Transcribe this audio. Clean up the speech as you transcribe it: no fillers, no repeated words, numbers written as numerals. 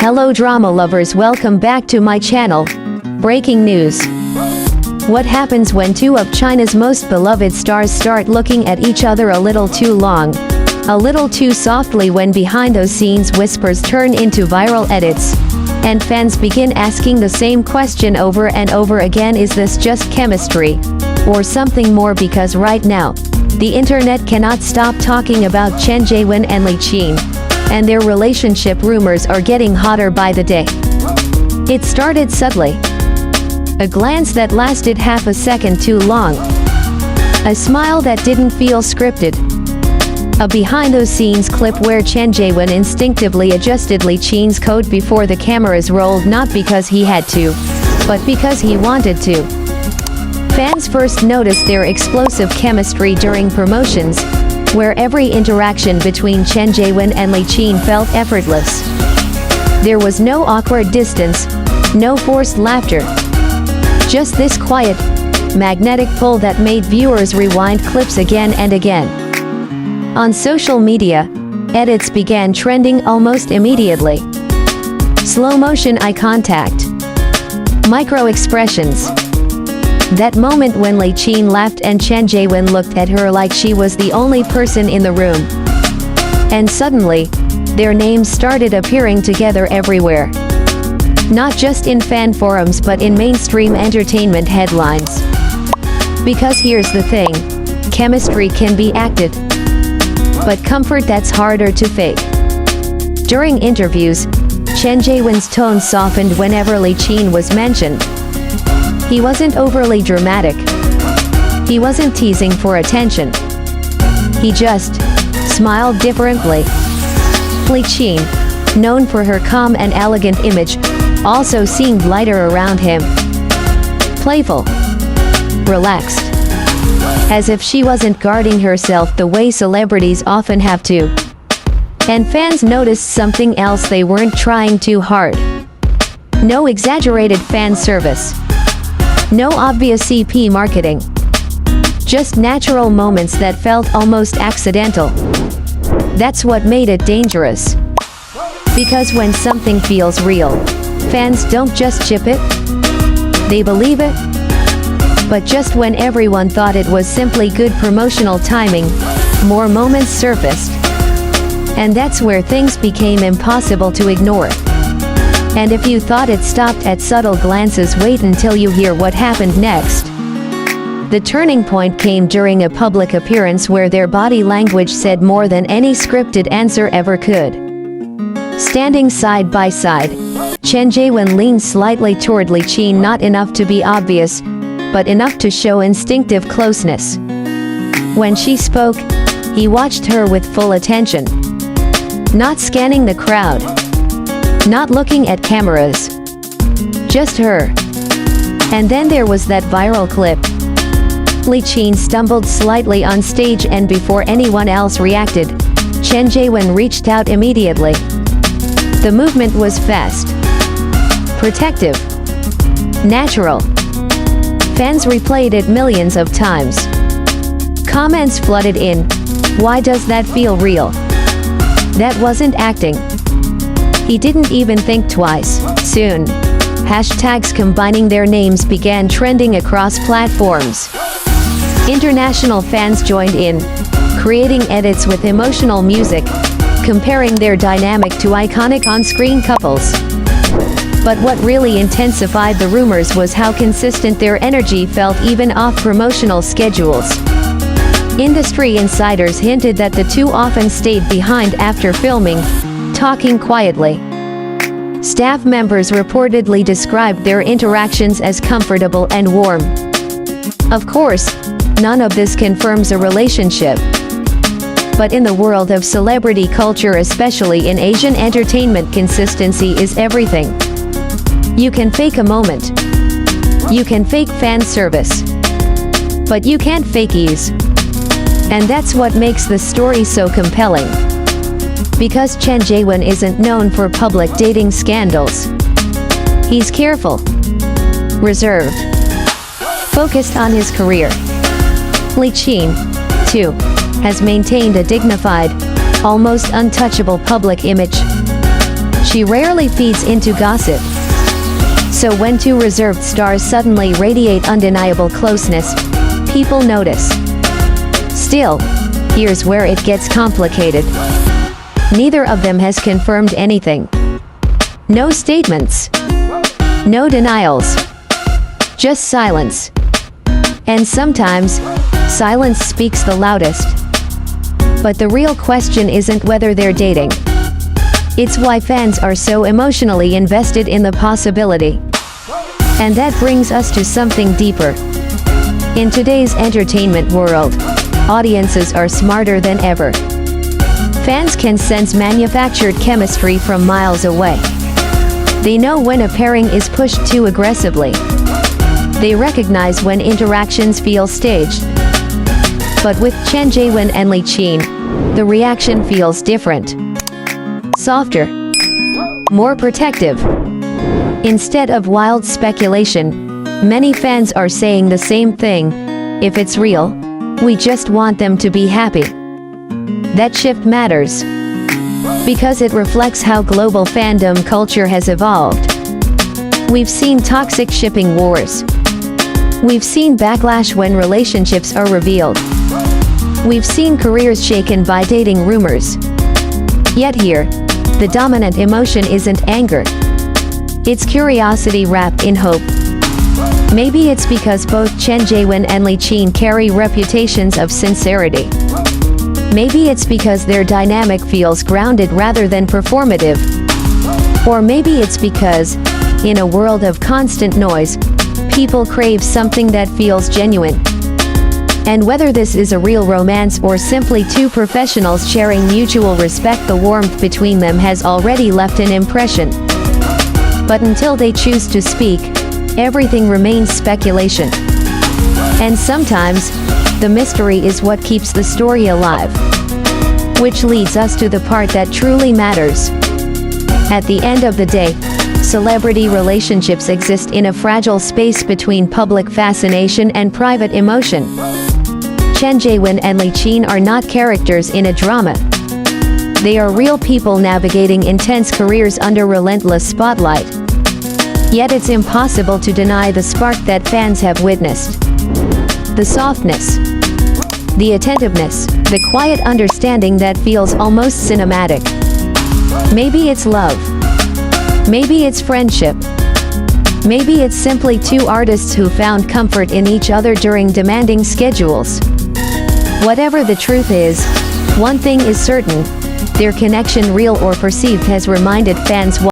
Hello drama lovers, welcome back to my channel. Breaking news. What happens when two of China's most beloved stars start looking at each other a little too long? A little too softly, when behind those scenes whispers turn into viral edits, and fans begin asking the same question over and over again: is this just chemistry? Or something more? Because right now, the internet cannot stop talking about Chen Zheyuan and Liqin, and their relationship rumors are getting hotter by the day. It started subtly. A glance that lasted half a second too long. A smile that didn't feel scripted. A behind-the-scenes clip where Chen Zheyuan instinctively adjusted Liqin's coat before the cameras rolled, not because he had to, but because he wanted to. Fans first noticed their explosive chemistry during promotions, where every interaction between Chen Zheyuan and Liqin felt effortless. There was no awkward distance, no forced laughter. Just this quiet, magnetic pull that made viewers rewind clips again and again. On social media, edits began trending almost immediately. Slow-motion eye contact. Micro-expressions. That moment when Liqin laughed and Chen Zheyuan looked at her like she was the only person in the room. And suddenly, their names started appearing together everywhere. Not just in fan forums but in mainstream entertainment headlines. Because here's the thing, chemistry can be acted, but comfort, that's harder to fake. During interviews, Chen Zheyuan's tone softened whenever Liqin was mentioned. He wasn't overly dramatic. He wasn't teasing for attention. He just smiled differently. Liqin, known for her calm and elegant image, also seemed lighter around him. Playful. Relaxed. As if she wasn't guarding herself the way celebrities often have to. And fans noticed something else: they weren't trying too hard. No exaggerated fan service. No obvious CP marketing. Just natural moments that felt almost accidental. That's what made it dangerous. Because when something feels real, fans don't just ship it, they believe it. But just when everyone thought it was simply good promotional timing, more moments surfaced. And that's where things became impossible to ignore. And if you thought it stopped at subtle glances, wait until you hear what happened next. The turning point came during a public appearance where their body language said more than any scripted answer ever could. Standing side by side, Chen Zheyuan leaned slightly toward Liqin, not enough to be obvious, but enough to show instinctive closeness. When she spoke, he watched her with full attention. Not scanning the crowd. Not looking at cameras. Just her. And then there was that viral clip. Liqin stumbled slightly on stage, and before anyone else reacted, Chen Zheyuan reached out immediately. The movement was fast. Protective. Natural. Fans replayed it millions of times. Comments flooded in. Why does that feel real? That wasn't acting. He didn't even think twice. Soon, hashtags combining their names began trending across platforms. International fans joined in, creating edits with emotional music, comparing their dynamic to iconic on-screen couples. But what really intensified the rumors was how consistent their energy felt even off promotional schedules. Industry insiders hinted that the two often stayed behind after filming, talking quietly. Staff members reportedly described their interactions as comfortable and warm. Of course, none of this confirms a relationship. But in the world of celebrity culture, especially in Asian entertainment, consistency is everything. You can fake a moment. You can fake fan service. But you can't fake ease. And that's what makes the story so compelling. Because Chen Zheyuan isn't known for public dating scandals. He's careful. Reserved. Focused on his career. Liqin, too, has maintained a dignified, almost untouchable public image. she rarely feeds into gossip. So when two reserved stars suddenly radiate undeniable closeness, people notice. Still, here's where it gets complicated. Neither of them has confirmed anything. No statements. No denials. Just silence. And sometimes, silence speaks the loudest. But the real question isn't whether they're dating. It's why fans are so emotionally invested in the possibility. And that brings us to something deeper. In today's entertainment world, audiences are smarter than ever. Fans can sense manufactured chemistry from miles away. They know when a pairing is pushed too aggressively. They recognize when interactions feel staged. But with Chen Zheyuan and Liqin, the reaction feels different. Softer. More protective. Instead of wild speculation, many fans are saying the same thing. If it's real, we just want them to be happy. That shift matters. Because it reflects how global fandom culture has evolved. We've seen toxic shipping wars. We've seen backlash when relationships are revealed. We've seen careers shaken by dating rumors. Yet here, the dominant emotion isn't anger. It's curiosity wrapped in hope. Maybe it's because both Chen Zheyuan and Liqin carry reputations of sincerity. Maybe it's because their dynamic feels grounded rather than performative. Or maybe it's because, in a world of constant noise, people crave something that feels genuine. And whether this is a real romance or simply two professionals sharing mutual respect, the warmth between them has already left an impression. But until they choose to speak, everything remains speculation. And sometimes, the mystery is what keeps the story alive. Which leads us to the part that truly matters. At the end of the day, celebrity relationships exist in a fragile space between public fascination and private emotion. Chen Zheyuan and Liqin are not characters in a drama. They are real people navigating intense careers under relentless spotlight. Yet it's impossible to deny the spark that fans have witnessed. The softness. The attentiveness, the quiet understanding that feels almost cinematic. Maybe it's love. Maybe it's friendship. Maybe it's simply two artists who found comfort in each other during demanding schedules. Whatever the truth is, one thing is certain: their connection, real or perceived, has reminded fans